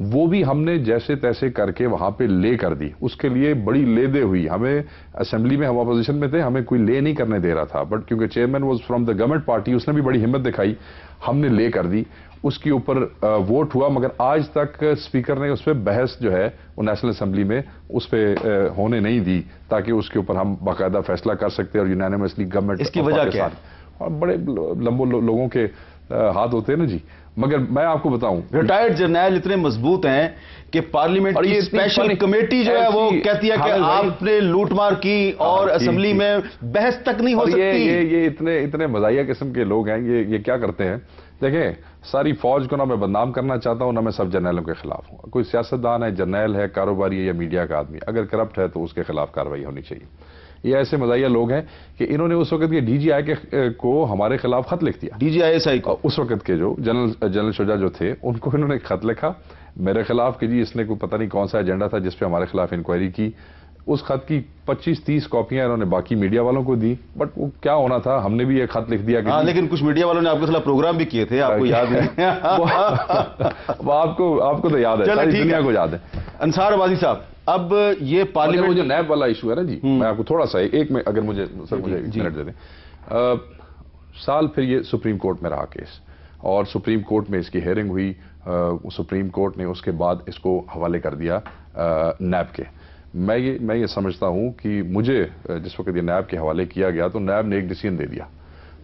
وہ بھی ہم نے جیسے تیسے کر کے وہاں پہ لے کر دی. اس کے لیے بڑی لے دے ہوئی. ہمیں اسمبلی میں ہم اپوزیشن میں تھے, ہمیں کوئی لے نہیں کرنے دے رہا تھا, بٹ کیونکہ chairman was from the government party, اس نے بھی بڑی ہمت دکھائی, ہم نے لے کر دی. اس کے اوپر ووٹ ہوا, مگر آج تک اسپیکر نے اس پہ بحث جو ہے وہ نیشنل اسمبلی میں اس پہ ہونے نہیں دی, تاکہ اس کے اوپر ہم باقاعدہ فیصلہ کر سکتے اور یونانیمسلی گورنمنٹ. اس کی وجہ کیا ہے؟ بڑے لوگوں کے ہاتھ ہوتے ہیں نا جی. مگر میں آپ کو بتاؤں, ریٹائرڈ جرنیل اتنے مضبوط ہیں کہ پارلیمنٹ کی اسپیشل کمیٹی جو ہے وہ کہتی ہے کہ آپ نے لوٹ مار کی اور اسمبلی میں بحث تک نہیں ہو سکتی. یہ اتنے مزاحیہ قسم کے لوگ ہیں. یہ کیا کرتے ہیں, دیکھیں ساری فوج کو نہ میں بدنام کرنا چاہتا ہوں, نہ میں سب جرنیلوں کے خلاف ہوں. کوئی سیاستدان ہے, جرنیل ہے, کاروباری ہے یا میڈیا کا آدمی, اگر کرپٹ ہے تو اس کے خلاف کارروائی ہونی چاہیے. یہ ایسے مزاحیہ لوگ ہیں کہ انہوں نے اس وقت یہ ڈی جی آئی کو ہمارے خلاف خط لکھ دیا. D G I S I کو اس وقت کے جو جنرل شجاع جو تھے, ان کو انہوں نے خط لکھا میرے خلاف کہ جی اس نے کوئی پتہ نہیں کون سا ایجنڈا تھا جس پہ ہمارے خلاف انکوائری کی. اس خط کی 25-30 کاپیاں انہوں نے باقی میڈیا والوں کو دی, بٹ وہ کیا ہونا تھا, ہم نے بھی ایک خط لکھ دیا کہ لیکن کچھ میڈیا والوں نے آپ کے خلاف پروگرام بھی کیے تھے, آپ کو یاد ہے؟ وہ آپ کو تو یاد ہے, ساری دنیا کو یاد ہے. انصار آبادی صاحب, اب یہ پارلیمنٹ جو نیب والا ایشو ہے نا جی, میں آپ کو تھوڑا سا ایک میں اگر مجھے منٹ دے دیں. سال پھر یہ سپریم کورٹ میں رہا کیس, اور سپریم کورٹ میں اس کی ہیئرنگ ہوئی. سپریم کورٹ نے اس کے بعد اس کو حوالے کر دیا نیب کے. میں یہ سمجھتا ہوں کہ مجھے جس وقت یہ نیب کے حوالے کیا گیا تو نیب نے ایک ڈیسیژن دے دیا.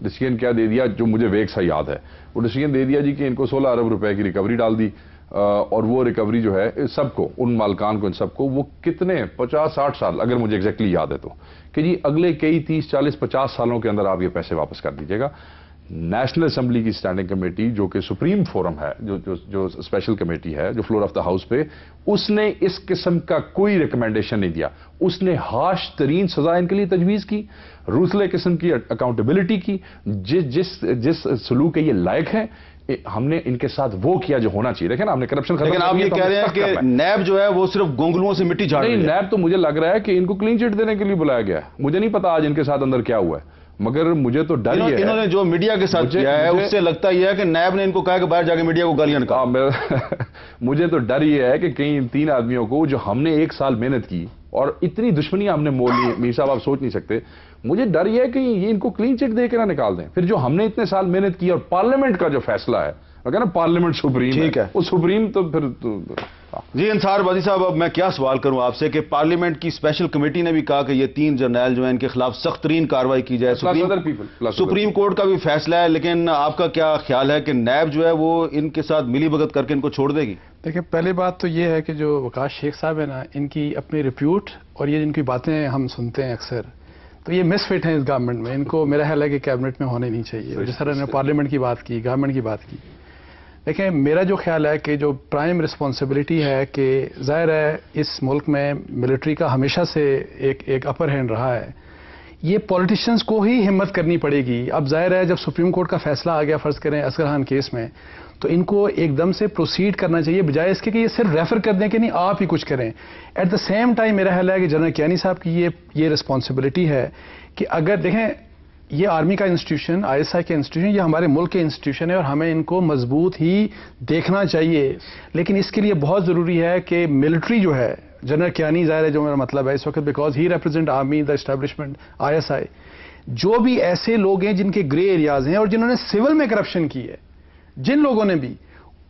ڈیسیژن کیا دے دیا جو مجھے ویگ سا یاد ہے, وہ ڈیسیژن دے دیا جی کہ ان کو 16 ارب روپے کی ریکوری ڈال دی, اور وہ ریکوری جو ہے سب کو, ان مالکان کو, ان سب کو, وہ کتنے 50-60 سال اگر مجھے ایگزیکٹلی یاد ہے تو, کہ جی اگلے کئی 30-40-50 سالوں کے اندر آپ یہ پیسے واپس کر دیجیے گا. نیشنل اسمبلی کی اسٹینڈنگ کمیٹی جو کہ سپریم فورم ہے, جو اسپیشل کمیٹی ہے جو فلور آف دا ہاؤس پہ, اس نے اس قسم کا کوئی ریکمینڈیشن نہیں دیا. اس نے ہارش ترین سزا ان کے لیے تجویز کی, روسلے قسم کی اکاؤنٹیبلٹی کی. جس سلوک کے یہ لائق ہے, ہم نے ان کے ساتھ وہ کیا جو ہونا چاہیے. دیکھیں نا, ہم نے کرپشن ختم. لیکن آپ یہ کہہ رہے ہیں کہ نیب جو ہے وہ صرف گونگلوؤں سے مٹی جھاڑ رہی ہے. نہیں, نیب تو مجھے لگ رہا ہے کہ ان کو کلین چٹ دینے کے لیے بلایا گیا ہے. مجھے نہیں پتا آج ان کے ساتھ اندر کیا ہوا ہے, مگر مجھے تو ڈر یہ ہے, انہوں نے جو میڈیا کے ساتھ کیا ہے اس سے لگتا یہ ہے کہ نیب نے ان کو کہا کہ باہر جا کے میڈیا کو گالیاں نکالو. مجھے تو ڈر یہ ہے کہ کہیں ان 3 آدمیوں کو جو ہم نے 1 سال محنت کی اور اتنی دشمنیاں ہم نے مول لی, میر صاحب آپ سوچ نہیں سکتے, مجھے ڈر یہ ہے کہ یہ ان کو کلین چٹ دے کے نہ نکال دیں. پھر جو ہم نے اتنے سال محنت کی اور پارلیمنٹ کا جو فیصلہ ہے, نا پارلیمنٹ سپریم ٹھیک ہے, وہ سپریم تو پھر جی انصار آبادی صاحب, اب میں کیا سوال کروں آپ سے کہ پارلیمنٹ کی اسپیشل کمیٹی نے بھی کہا کہ یہ 3 جرنیل جو ہیں ان کے خلاف سخت ترین کارروائی کی جائے. سپریم کورٹ کا بھی فیصلہ ہے, لیکن آپ کا کیا خیال ہے کہ نیب جو ہے وہ ان کے ساتھ ملی بھگت کر کے ان کو چھوڑ دے گی؟ دیکھیں, پہلی بات تو یہ ہے کہ جو وکاس شیخ صاحب ہیں نا, ان کی اپنی ریپیوٹ اور یہ جن کی باتیں ہم سنتے ہیں اکثر, تو یہ مس فٹ ہیں اس گورنمنٹ میں. ان کو میرا خیال ہے کہ کیبنٹ میں ہونے نہیں چاہیے. جس طرح انہوں نے پارلیمنٹ کی بات کی, گورنمنٹ کی بات کی. دیکھیں, میرا جو خیال ہے کہ جو پرائم رسپانسبلٹی ہے کہ ظاہر ہے اس ملک میں ملٹری کا ہمیشہ سے ایک اپر ہینڈ رہا ہے, یہ پولیٹیشنز کو ہی ہمت کرنی پڑے گی. اب ظاہر ہے جب سپریم کورٹ کا فیصلہ آ گیا فرض کریں اصغر خان کیس میں, تو ان کو ایک دم سے پروسیڈ کرنا چاہیے بجائے اس کے کہ یہ صرف ریفر کر دیں کہ نہیں آپ ہی کچھ کریں. ایٹ دا سیم ٹائم میرا خیال ہے کہ جنرل کیانی صاحب کی یہ رسپانسبلٹی ہے کہ اگر دیکھیں یہ آرمی کا انسٹیٹیوشن, آئی ایس آئی کا انسٹیٹیوشن, یہ ہمارے ملک کے انسٹیٹیوشن ہے اور ہمیں ان کو مضبوط ہی دیکھنا چاہیے. لیکن اس کے لیے بہت ضروری ہے کہ ملٹری جو ہے, جنرل کیانی ظاہر ہے جو میرا مطلب ہے اس وقت, because he represent army, the establishment, I S I, جو بھی ایسے لوگ ہیں جن کے گرے ایریاز ہیں اور جنہوں نے سول میں کرپشن کی ہے, جن لوگوں نے بھی,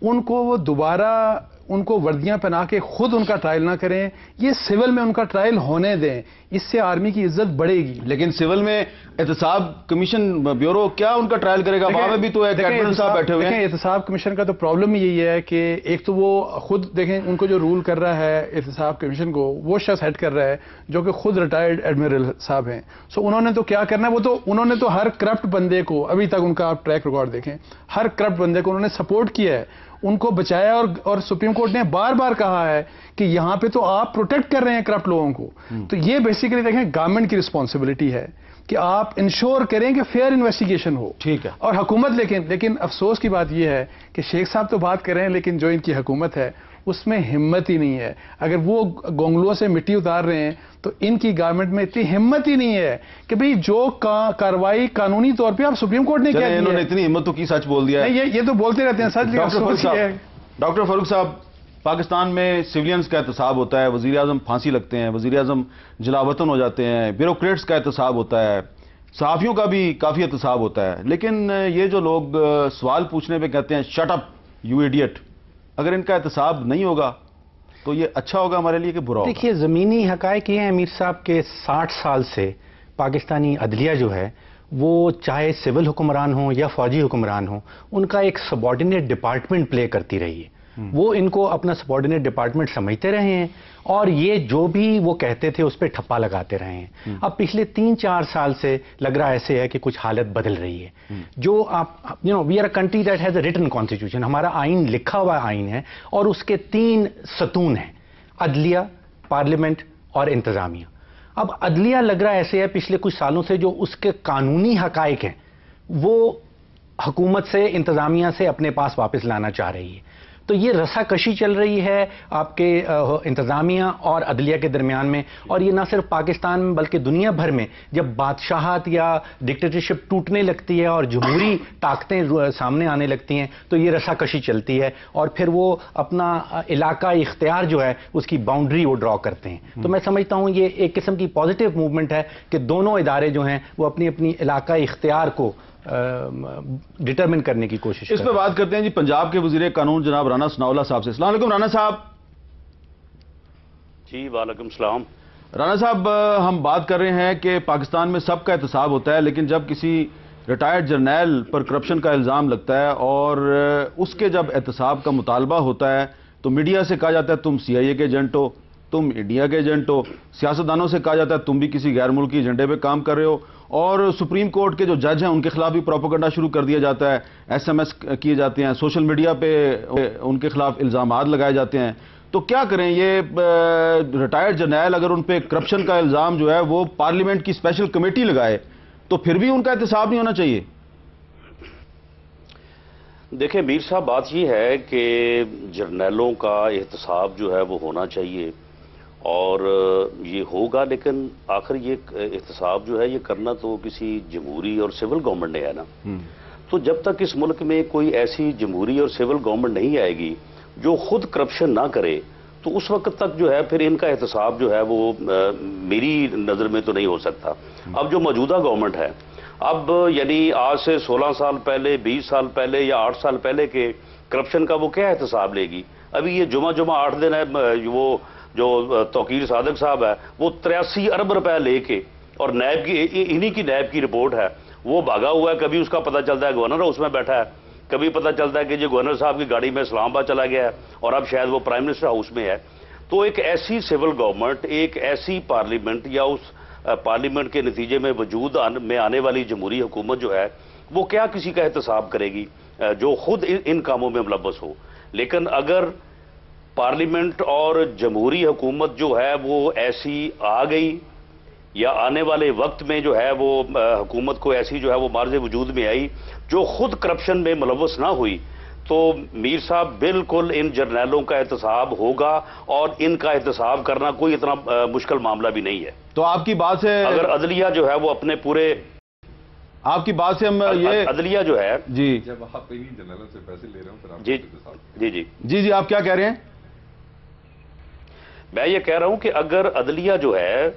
ان کو وہ دوبارہ ان کو وردیاں پہنا کے خود ان کا ٹرائل نہ کریں, یہ سول میں ان کا ٹرائل ہونے دیں. اس سے آرمی کی عزت بڑھے گی. لیکن سول میں احتساب کمیشن بیورو کیا ان کا ٹرائل کرے گا؟ وہاں میں بھی تو ایڈمنسٹریٹر صاحب بیٹھے ہوئے ہیں. احتساب کمیشن کا تو پرابلم یہی ہے کہ ایک تو وہ خود دیکھیں, ان کو جو رول کر رہا ہے احتساب کمیشن کو, وہ شخص ہیڈ کر رہا ہے جو کہ خود ریٹائرڈ ایڈمرل صاحب ہیں. سو انہوں نے تو کیا کرنا ہے, وہ تو انہوں نے تو ہر کرپٹ بندے کو, ابھی تک ان کا آپ ٹریک ریکارڈ دیکھیں, ہر کرپٹ بندے کو انہوں نے سپورٹ کیا ہے, ان کو بچایا, اور سپریم کورٹ نے بار بار کہا ہے کہ یہاں پہ تو آپ پروٹیکٹ کر رہے ہیں کرپٹ لوگوں کو. تو یہ بیسیکلی دیکھیں گورنمنٹ کی رسپانسبلٹی ہے کہ آپ انشور کریں کہ فیئر انویسٹیگیشن ہو. ٹھیک ہے. اور حکومت, لیکن افسوس کی بات یہ ہے کہ شیخ صاحب تو بات کر رہے ہیں, لیکن جو ان کی حکومت ہے اس میں ہمت ہی نہیں ہے. اگر وہ گونگلوں سے مٹی اتار رہے ہیں تو ان کی گورنمنٹ میں اتنی ہمت ہی نہیں ہے کہ بھئی جو کاروائی قانونی طور پہ آپ سپریم کورٹ نے کیا انہوں نے اتنی ہمت تو کی, سچ بول دیا ہے. یہ تو بولتے رہتے ہیں سچ. ڈاکٹر فاروق صاحب, پاکستان میں سویلینز کا احتساب ہوتا ہے، وزیر اعظم پھانسی لگتے ہیں، وزیر اعظم جلاوطن ہو جاتے ہیں، بیوروکریٹس کا احتساب ہوتا ہے، صحافیوں کا بھی کافی احتساب ہوتا ہے، لیکن یہ جو لوگ سوال پوچھنے پہ کہتے ہیں شٹ اپ یو ایڈیٹ، اگر ان کا احتساب نہیں ہوگا تو یہ اچھا ہوگا ہمارے لیے کہ برا ہوگا؟ دیکھیے زمینی حقائق یہ ہیں امیر صاحب کے 60 سال سے پاکستانی عدلیہ جو ہے وہ چاہے سول حکمران ہوں یا فوجی حکمران ہوں ان کا ایک سبارڈینیٹ ڈپارٹمنٹ پلے کرتی رہی ہے، وہ ان کو اپنا سبارڈینیٹ ڈپارٹمنٹ سمجھتے رہے ہیں اور یہ جو بھی وہ کہتے تھے اس پہ ٹھپا لگاتے رہے ہیں۔ اب پچھلے 3-4 سال سے لگ رہا ایسے ہے کہ کچھ حالت بدل رہی ہے، جو آپ we are a country that has a written constitution, ہمارا آئین لکھا ہوا آئین ہے اور اس کے 3 ستون ہیں، عدلیہ، پارلیمنٹ اور انتظامیہ۔ اب عدلیہ لگ رہا ایسے ہے پچھلے کچھ سالوں سے جو اس کے قانونی حقائق ہیں وہ حکومت سے، انتظامیہ سے اپنے پاس واپس لانا چاہ رہی ہے، تو یہ رسا کشی چل رہی ہے آپ کے انتظامیہ اور عدلیہ کے درمیان میں، اور یہ نہ صرف پاکستان میں بلکہ دنیا بھر میں جب بادشاہت یا ڈکٹیٹرشپ ٹوٹنے لگتی ہے اور جمہوری طاقتیں سامنے آنے لگتی ہیں تو یہ رسا کشی چلتی ہے اور پھر وہ اپنا علاقہ اختیار جو ہے اس کی باؤنڈری وہ ڈرا کرتے ہیں۔ تو میں سمجھتا ہوں یہ ایک قسم کی پازیٹیو موومنٹ ہے کہ دونوں ادارے جو ہیں وہ اپنی اپنی علاقہ اختیار کو ڈٹرمن کرنے کی کوشش اس پہ بات کرتے ہیں جی پنجاب کے وزیر قانون جناب رانا ثناءاللہ صاحب سے۔ السلام علیکم رانا صاحب۔ جی وعلیکم السلام۔ رانا صاحب ہم بات کر رہے ہیں کہ پاکستان میں سب کا احتساب ہوتا ہے، لیکن جب کسی ریٹائرڈ جرنیل پر کرپشن کا الزام لگتا ہے اور اس کے جب احتساب کا مطالبہ ہوتا ہے تو میڈیا سے کہا جاتا ہے تم سی آئی اے کے ایجنٹ ہو، تم انڈیا کے ایجنٹ ہو، سیاستدانوں سے کہا جاتا ہے تم بھی کسی غیر ملکی ایجنڈے پہ کام کر رہے ہو، اور سپریم کورٹ کے جو جج ہیں ان کے خلاف بھی پروپیگنڈا شروع کر دیا جاتا ہے، ایس ایم ایس کیے جاتے ہیں، سوشل میڈیا پہ ان کے خلاف الزامات لگائے جاتے ہیں۔ تو کیا کریں یہ ریٹائرڈ جرنیل اگر ان پہ کرپشن کا الزام جو ہے وہ پارلیمنٹ کی اسپیشل کمیٹی لگائے تو پھر بھی ان کا احتساب نہیں ہونا چاہیے؟ دیکھیں میر صاحب بات یہ ہے کہ جرنیلوں کا احتساب جو ہے وہ ہونا چاہیے اور یہ ہوگا، لیکن آخر یہ احتساب جو ہے یہ کرنا تو کسی جمہوری اور سول گورنمنٹ نے ہے نا، تو جب تک اس ملک میں کوئی ایسی جمہوری اور سول گورنمنٹ نہیں آئے گی جو خود کرپشن نہ کرے تو اس وقت تک جو ہے پھر ان کا احتساب جو ہے وہ میری نظر میں تو نہیں ہو سکتا۔ اب جو موجودہ گورنمنٹ ہے اب یعنی آج سے 16 سال پہلے، 20 سال پہلے یا 8 سال پہلے کے کرپشن کا وہ کیا احتساب لے گی؟ ابھی یہ جمعہ 8 دن ہے، وہ جو توقیر صادق صاحب ہے وہ 83 ارب روپے لے کے اور نیب کی انہی کی نیب کی رپورٹ ہے وہ بھاگا ہوا ہے، کبھی اس کا پتہ چلتا ہے گورنر ہاؤس میں بیٹھا ہے، کبھی پتہ چلتا ہے کہ جو گورنر صاحب کی گاڑی میں اسلام آباد چلا گیا ہے اور اب شاید وہ پرائم منسٹر ہاؤس میں ہے۔ تو ایک ایسی سول گورنمنٹ، ایک ایسی پارلیمنٹ یا اس پارلیمنٹ کے نتیجے میں وجود میں آنے والی جمہوری حکومت جو ہے وہ کیا کسی کا احتساب کرے گی جو خود ان کاموں میں ملوث ہو؟ لیکن اگر پارلیمنٹ اور جمہوری حکومت جو ہے وہ ایسی آ گئی یا آنے والے وقت میں جو ہے وہ حکومت کو ایسی جو ہے وہ مارز وجود میں آئی جو خود کرپشن میں ملوث نہ ہوئی تو میر صاحب بالکل ان جرنیلوں کا احتساب ہوگا اور ان کا احتساب کرنا کوئی اتنا مشکل معاملہ بھی نہیں ہے۔ تو آپ کی بات سے اگر عدلیہ جو ہے وہ اپنے پورے آپ کی بات سے ہم یہ عدلیہ جو ہے جی جب آپ انہی جرنیلوں سے پیسے لے رہے ہوں پھر آپ جی جی جی جی جی آپ کیا کہہ رہے ہیں؟ میں یہ کہہ رہا ہوں کہ اگر عدلیہ جو ہے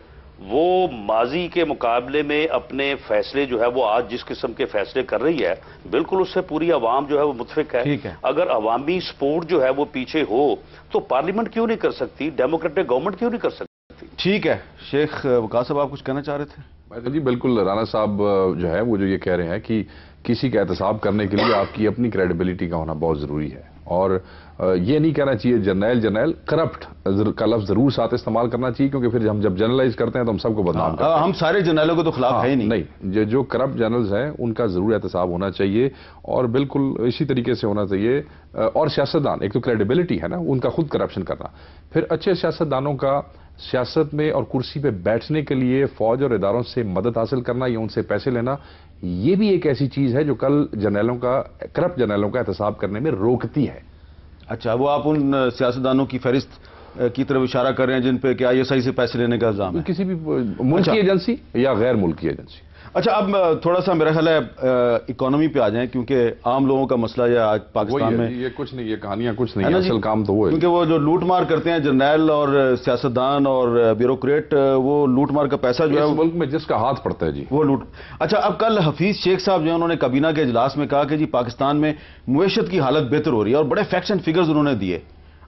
وہ ماضی کے مقابلے میں اپنے فیصلے جو ہے وہ آج جس قسم کے فیصلے کر رہی ہے بالکل اس سے پوری عوام جو ہے وہ متفق ہے۔ اگر عوامی سپورٹ جو ہے وہ پیچھے ہو تو پارلیمنٹ کیوں نہیں کر سکتی، ڈیموکریٹک گورنمنٹ کیوں نہیں کر سکتی؟ ٹھیک ہے شیخ وقاص صاحب آپ کچھ کہنا چاہ رہے تھے؟ جی بالکل، رانا صاحب جو ہے وہ جو یہ کہہ رہے ہیں کہ کسی کا احتساب کرنے کے لیے آپ کی اپنی کریڈیبلٹی کا ہونا بہت ضروری ہے اور یہ نہیں کہنا چاہیے جرنیل کرپٹ کا لفظ ضرور ساتھ استعمال کرنا چاہیے کیونکہ پھر ہم جب جرنلائز کرتے ہیں تو ہم سب کو بدنام کرتے ہیں۔ ہم سارے جرنیلوں کو تو خلاف ہے ہی نہیں، جو کرپٹ جرنلز ہیں ان کا ضرور احتساب ہونا چاہیے اور بالکل اسی طریقے سے ہونا چاہیے۔ اور سیاستدان، ایک تو کریڈیبلٹی ہے نا ان کا خود کرپشن کرنا، پھر اچھے سیاستدانوں کا سیاست میں اور کرسی پہ بیٹھنے کے لیے فوج اور اداروں سے مدد حاصل کرنا یا ان سے پیسے لینا، یہ بھی ایک ایسی چیز ہے جو کل کرپٹ جرنیلوں کا احتساب کرنے میں روکتی ہے۔ اچھا، وہ آپ ان سیاستدانوں کی فہرست کی طرف اشارہ کر رہے ہیں جن پہ کہ آئی ایس آئی سے پیسے لینے کا الزام ہے؟ کسی بھی ملکی ایجنسی یا غیر ملکی ایجنسی۔ اچھا اب تھوڑا سا میرا خیال ہے اکانومی پہ آ جائیں، کیونکہ عام لوگوں کا مسئلہ یہ آج پاکستان میں یہ کچھ نہیں، یہ کہانیاں کچھ نہیں، اصل کام تو وہ ہے، کیونکہ وہ جو لوٹ مار کرتے ہیں جرنیل اور سیاستدان اور بیوروکریٹ، وہ لوٹ مار کا پیسہ جو ہے اس ملک میں جس کا ہاتھ پڑتا ہے جی وہ لوٹ. اچھا اب کل حفیظ شیخ صاحب جو ہے انہوں نے کابینہ کے اجلاس میں کہا کہ جی پاکستان میں معیشت کی حالت بہتر ہو رہی ہے، اور بڑے فیکٹس اینڈ فگرز انہوں نے دیے.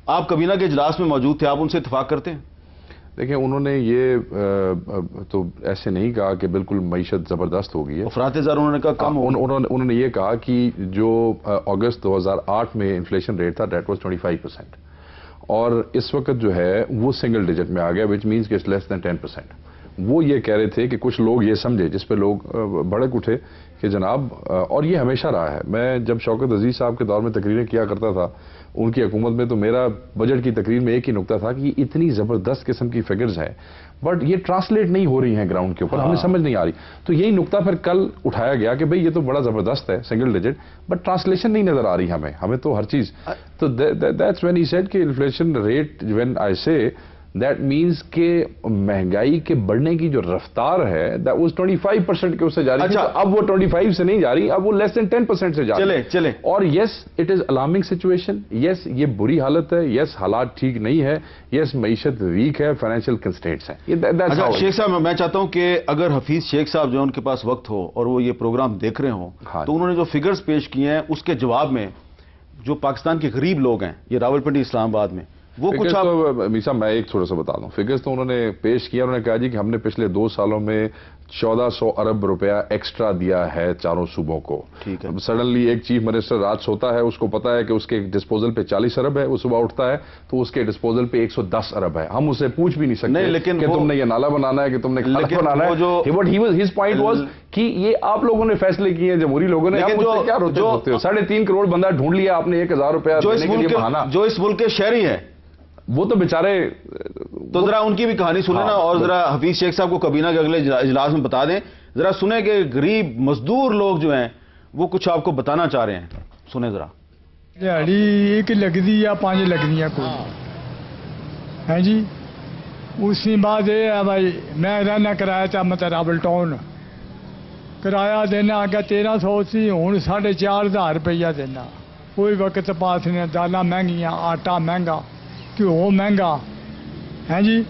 آپ کابینہ کے اجلاس میں موجود تھے، آپ ان سے اتفاق کرتے ہیں؟ دیکھیں انہوں نے یہ تو ایسے نہیں کہا کہ بالکل معیشت زبردست ہو گئی ہے. افراط زر انہوں نے کہا کم ہو. انہوں نے یہ کہا کہ جو اگست 2008 میں انفلیشن ریٹ تھا دیٹ واز 25%، اور اس وقت جو ہے وہ سنگل ڈیجٹ میں آ گیا، وچ مینس کہ اٹس لیس دین 10%. وہ یہ کہہ رہے تھے کہ کچھ لوگ یہ سمجھے، جس پہ لوگ بھڑک اٹھے کہ جناب، اور یہ ہمیشہ رہا ہے، میں جب شوکت عزیز صاحب کے دور میں تقریریں کیا کرتا تھا ان کی حکومت میں، تو میرا بجٹ کی تقریر میں ایک ہی نقطہ تھا کہ اتنی زبردست قسم کی فگرز ہیں بٹ یہ ٹرانسلیٹ نہیں ہو رہی ہیں گراؤنڈ کے اوپر، ہمیں سمجھ نہیں آ رہی. تو یہی نقطہ پھر کل اٹھایا گیا کہ بھئی یہ تو بڑا زبردست ہے سنگل ڈیجٹ، بٹ ٹرانسلیشن نہیں نظر آ رہی ہمیں تو ہر چیز. تو دیٹس وین ہی سیڈ کہ انفلیشن ریٹ وین آئی سے دیٹ مینس کہ مہنگائی کے بڑھنے کی جو رفتار ہے دیٹ واز 25% کے اس سے جاری. اچھا اب وہ 25 سے نہیں جاری، اب وہ لیس دین 10% سے جاری. چلے اور yes it is alarming situation, yes یہ بری حالت ہے، یس حالات ٹھیک نہیں ہے، یس معیشت ویک ہے، فائنینشیل کنسٹرینٹس ہیں. اچھا شیخ صاحب میں چاہتا ہوں کہ اگر حفیظ شیخ صاحب جو ان کے پاس وقت ہو اور وہ یہ پروگرام دیکھ رہے ہوں تو انہوں نے جو فگرز پیش کیے ہیں اس کے جواب میں جو پاکستان کے غریب لوگ ہیں یہ راولپنڈی اسلام آباد میں وہ کچھ میسا میں ایک تھوڑا سا بتا دوں. فگرز تو انہوں نے پیش کیا، انہوں نے کہا جی کہ ہم نے پچھلے 2 سالوں میں 1400 ارب روپیہ ایکسٹرا دیا ہے چاروں صوبوں کو. ٹھیک ہے. سڈنلی ایک چیف منسٹر رات سوتا ہے، اس کو پتا ہے کہ اس کے ڈسپوزل پہ 40 ارب ہے، وہ صبح اٹھتا ہے تو اس کے ڈسپوزل پہ 110 ارب ہے. ہم اسے پوچھ بھی نہیں سکتے لیکن کہ تم نے یہ نالا بنانا ہے کہ تم نے کھانا بنانا ہے. بٹ ہز پوائنٹ واز کہ یہ آپ لوگوں نے فیصلے کیے ہیں، جمہوری لوگوں نے. کیا روتے ہوتے ہو؟ 3.5 کروڑ بندہ ڈھونڈ لیا آپ نے 1000 روپیہ جو اس ملک کے شہری ہیں وہ تو بیچارے. تو ذرا ان کی بھی کہانی سنیں نا، اور ذرا حفیظ شیخ صاحب کو کابینہ کے اگلے اجلاس میں بتا دیں، ذرا سنیں کہ غریب مزدور لوگ جو ہیں وہ کچھ آپ کو بتانا چاہ رہے ہیں. سنیں ذرا. دیہڑی ایک لگتی یا 5 لگنی کوئی ہے جی. اسی بعد یہ ہے بھائی میں رہنا کرایہ چاہ راول ٹاؤن، کرایہ دینا اگے 1300 سی، ہوں 4,500 روپیہ دینا. کوئی وقت پاس نہیں، دالاں مہنگیاں، آٹا مہنگا، گھیو مہنگا ہے جی.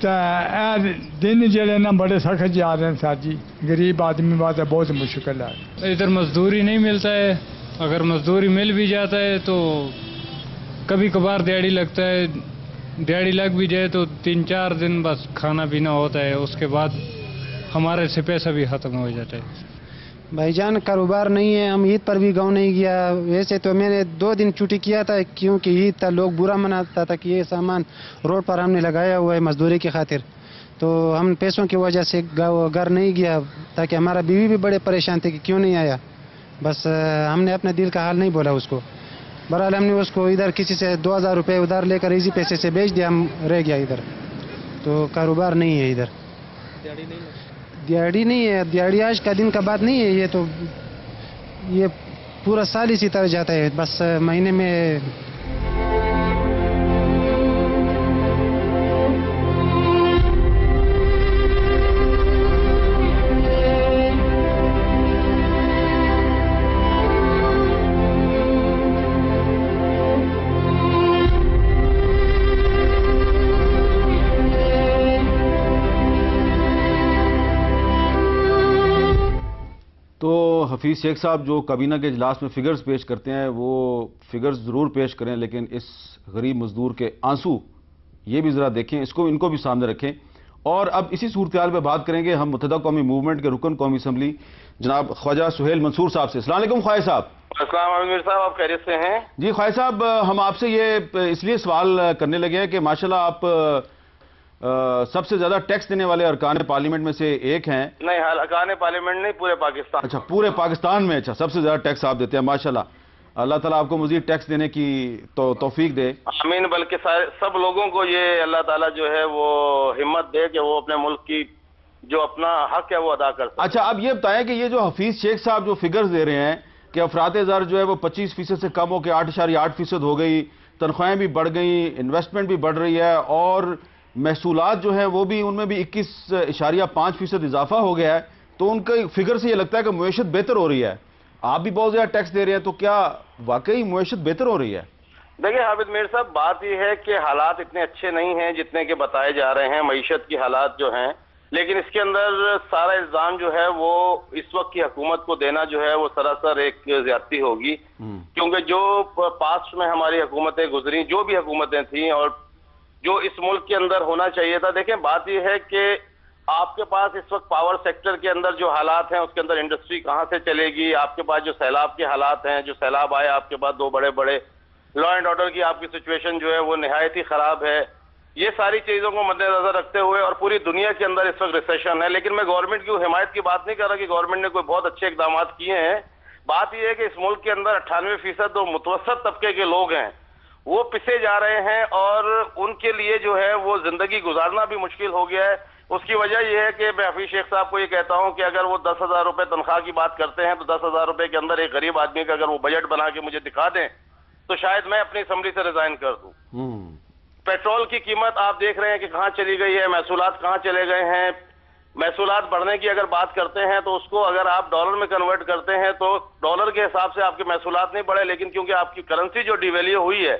تو اے دن جڑے نا بڑے سخت جا رہے ہیں سر جی، غریب آدمی بات ہے بہت مشکل ہے. ادھر مزدوری نہیں ملتا ہے، اگر مزدوری مل بھی جاتا ہے تو کبھی کبھار دیہڑی لگتا ہے، دیہڑی لگ بھی جائے تو 3-4 دن بس کھانا پینا ہوتا ہے، اس کے بعد ہمارے سے پیسہ بھی ختم ہو جاتا ہے. بھائی جان کاروبار نہیں ہے، ہم عید پر بھی گاؤں نہیں گیا. ویسے تو میں نے 2 دن چھٹی کیا تھا کیونکہ عید تھا، لوگ برا مناتا تھا کہ یہ سامان روڈ پر ہم نے لگایا ہوا ہے مزدوری کی خاطر. تو ہم پیسوں کی وجہ سے گھر نہیں گیا، تاکہ ہمارا بیوی بھی بڑے پریشان تھے کہ کیوں نہیں آیا. بس ہم نے اپنے دل کا حال نہیں بولا اس کو. بہرحال ہم نے اس کو ادھر کسی سے 2000 روپے ادھار لے کر ایزی پیسے سے بیچ دیا، ہم رہ گیا ادھر. تو کاروبار نہیں ہے ادھر، دیہڑی نہیں ہے. دیہڑی آج کا دن کا بات نہیں ہے، یہ تو یہ پورا سال اسی طرح جاتا ہے. بس مہینے میں حفیظ شیخ صاحب جو کابینہ کے اجلاس میں فگرز پیش کرتے ہیں وہ فگرز ضرور پیش کریں، لیکن اس غریب مزدور کے آنسو یہ بھی ذرا دیکھیں، ان کو بھی سامنے رکھیں. اور اب اسی صورتحال پہ بات کریں گے ہم متحدہ قومی موومنٹ کے رکن قومی اسمبلی جناب خواجہ سہیل منصور صاحب سے. السلام علیکم خواجہ صاحب. السلام علیکم میر صاحب، آپ خیریت سے ہیں؟ جی خواجہ صاحب، ہم آپ سے یہ اس لیے سوال کرنے لگے ہیں کہ ماشاءاللہ آپ سب سے زیادہ ٹیکس دینے والے ارکان پارلیمنٹ میں سے ایک ہیں. نہیں، ارکان پارلیمنٹ نہیں، پورے پاکستان. اچھا، پورے پاکستان میں اچھا سب سے زیادہ ٹیکس آپ دیتے ہیں، ماشاءاللہ. اللہ تعالیٰ آپ کو مزید ٹیکس دینے کی توفیق دے. آمین. بلکہ سب لوگوں کو یہ اللہ تعالیٰ جو ہے وہ ہمت دے کہ وہ اپنے ملک کی جو اپنا حق ہے وہ ادا کر سکے. اچھا، اب یہ بتائیں کہ یہ جو حفیظ شیخ صاحب جو فگرز دے رہے ہیں کہ افراط زر جو ہے وہ 25% سے کم ہو کے 8.8% ہو گئی، تنخواہیں بھی بڑھ گئیں، انویسٹمنٹ بھی بڑھ رہی ہے، اور محصولات جو ہیں وہ بھی ان میں بھی 21.5% اضافہ ہو گیا ہے. تو تو ان کے فگر سے یہ لگتا ہے کہ معیشت بہتر ہو رہی ہے، آپ بھی بہت زیادہ ٹیکس دے رہے ہیں، تو کیا واقعی معیشت بہتر ہو رہی ہے؟ دیکھیں حافظ میر صاحب، بات یہ ہے کہ حالات اتنے اچھے نہیں ہیں جتنے کہ بتائے جا رہے ہیں، معیشت کی حالات جو ہیں، لیکن اس کے اندر سارا الزام جو ہے وہ اس وقت کی حکومت کو دینا جو ہے وہ سراسر ایک زیادتی ہوگی، کیونکہ جو پاسٹ میں ہماری حکومتیں گزری، جو بھی حکومتیں تھیں اور جو اس ملک کے اندر ہونا چاہیے تھا، دیکھیں بات یہ ہے کہ آپ کے پاس اس وقت پاور سیکٹر کے اندر جو حالات ہیں اس کے اندر انڈسٹری کہاں سے چلے گی، آپ کے پاس جو سیلاب کے حالات ہیں، جو سیلاب آئے آپ کے پاس 2 بڑے بڑے، لا اینڈ آرڈر کی آپ کی سچویشن جو ہے وہ نہایت ہی خراب ہے، یہ ساری چیزوں کو مد نظر رکھتے ہوئے اور پوری دنیا کے اندر اس وقت ریسیشن ہے، لیکن میں گورنمنٹ کی حمایت کی بات نہیں کر رہا کہ گورنمنٹ نے کوئی بہت اچھے اقدامات کیے ہیں، بات یہ ہے کہ اس ملک کے اندر 98% جو متوسط طبقے کے لوگ ہیں وہ پسے جا رہے ہیں اور ان کے لیے جو ہے وہ زندگی گزارنا بھی مشکل ہو گیا ہے۔ اس کی وجہ یہ ہے کہ میں حفیظ شیخ صاحب کو یہ کہتا ہوں کہ اگر وہ 10,000 روپے تنخواہ کی بات کرتے ہیں تو 10,000 روپے کے اندر ایک غریب آدمی کا اگر وہ بجٹ بنا کے مجھے دکھا دیں تو شاید میں اپنی اسمبلی سے ریزائن کر دوں۔ پیٹرول کی قیمت آپ دیکھ رہے ہیں کہ کہاں چلی گئی ہے، محصولات کہاں چلے گئے ہیں، محصولات بڑھنے کی اگر بات کرتے ہیں تو اس کو اگر آپ ڈالر میں کنورٹ کرتے ہیں تو ڈالر کے حساب سے آپ کے محصولات نہیں بڑھے، لیکن کیونکہ آپ کی کرنسی جو ڈی ویلیو ہوئی ہے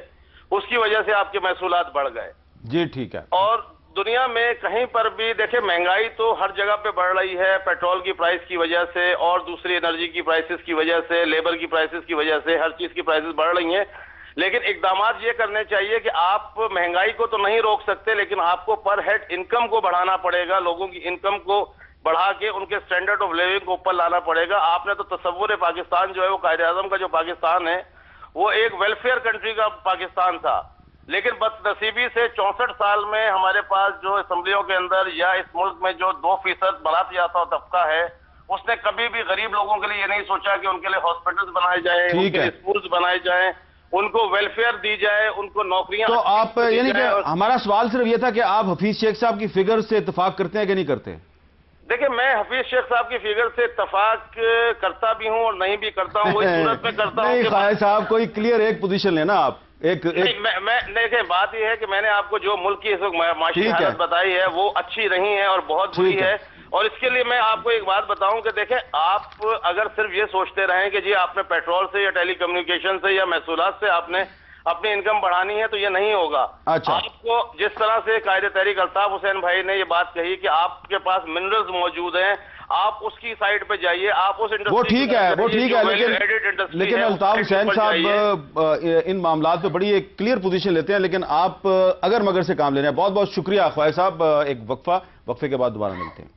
اس کی وجہ سے آپ کے محصولات بڑھ گئے۔ جی ٹھیک ہے۔ اور دنیا میں کہیں پر بھی دیکھیں مہنگائی تو ہر جگہ پہ بڑھ رہی ہے، پیٹرول کی پرائس کی وجہ سے اور دوسری انرجی کی پرائسز کی وجہ سے، لیبر کی پرائسز کی وجہ سے، ہر چیز کی پرائسز بڑھ رہی ہیں، لیکن اقدامات یہ کرنے چاہیے کہ آپ مہنگائی کو تو نہیں روک سکتے لیکن آپ کو پر ہیڈ انکم کو بڑھانا پڑے گا، لوگوں کی انکم کو بڑھا کے ان کے سٹینڈرڈ آف لیونگ کو اوپر لانا پڑے گا۔ آپ نے تو تصور پاکستان جو ہے وہ قائد اعظم کا جو پاکستان ہے وہ ایک ویلفیئر کنٹری کا پاکستان تھا، لیکن بدنصیبی سے 64 سال میں ہمارے پاس جو اسمبلیوں کے اندر یا اس ملک میں جو 2% برات یافتہ طبقہ ہے اس نے کبھی بھی غریب لوگوں کے لیے یہ نہیں سوچا کہ ان کے لیے ہاسپٹلز بنائے جائیں، ان کے لیے اسکولز بنائے جائیں، ان کو ویلفیئر دی جائے، ان کو نوکریاں۔ تو آپ یعنی کہ ہمارا سوال صرف یہ تھا کہ آپ حفیظ شیخ صاحب کی فگر سے اتفاق کرتے ہیں کہ نہیں کرتے؟ دیکھیں میں حفیظ شیخ صاحب کی فگر سے اتفاق کرتا بھی ہوں اور نہیں بھی کرتا ہوں، وہی صورت میں کرتا ہوں نہیں خواجہ صاحب کوئی کلیئر ایک پوزیشن لینا آپ میں دیکھیں بات یہ ہے کہ میں نے آپ کو جو ملک کی اس وقت معاشی حالت بتائی ہے وہ اچھی نہیں ہے اور بہت بری ہے، اور اس کے لیے میں آپ کو ایک بات بتاؤں کہ دیکھیں آپ اگر صرف یہ سوچتے رہیں کہ جی آپ نے پیٹرول سے یا ٹیلی کمیونیکیشن سے یا محصولات سے آپ نے اپنی انکم بڑھانی ہے تو یہ نہیں ہوگا۔ آپ کو جس طرح سے قائد تحریک الطاف حسین بھائی نے یہ بات کہی کہ آپ کے پاس منرلز موجود ہیں، آپ اس کی سائٹ پہ جائیے، آپ اس انڈسٹری وہ ٹھیک ہے لیکن الطاف حسین صاحب ان معاملات پہ بڑی ایک کلیئر پوزیشن لیتے ہیں، لیکن آپ اگر مگر سے کام لے رہے ہیں۔ بہت بہت شکریہ خواجہ صاحب، ایک وقفے کے بعد دوبارہ ملتے ہیں۔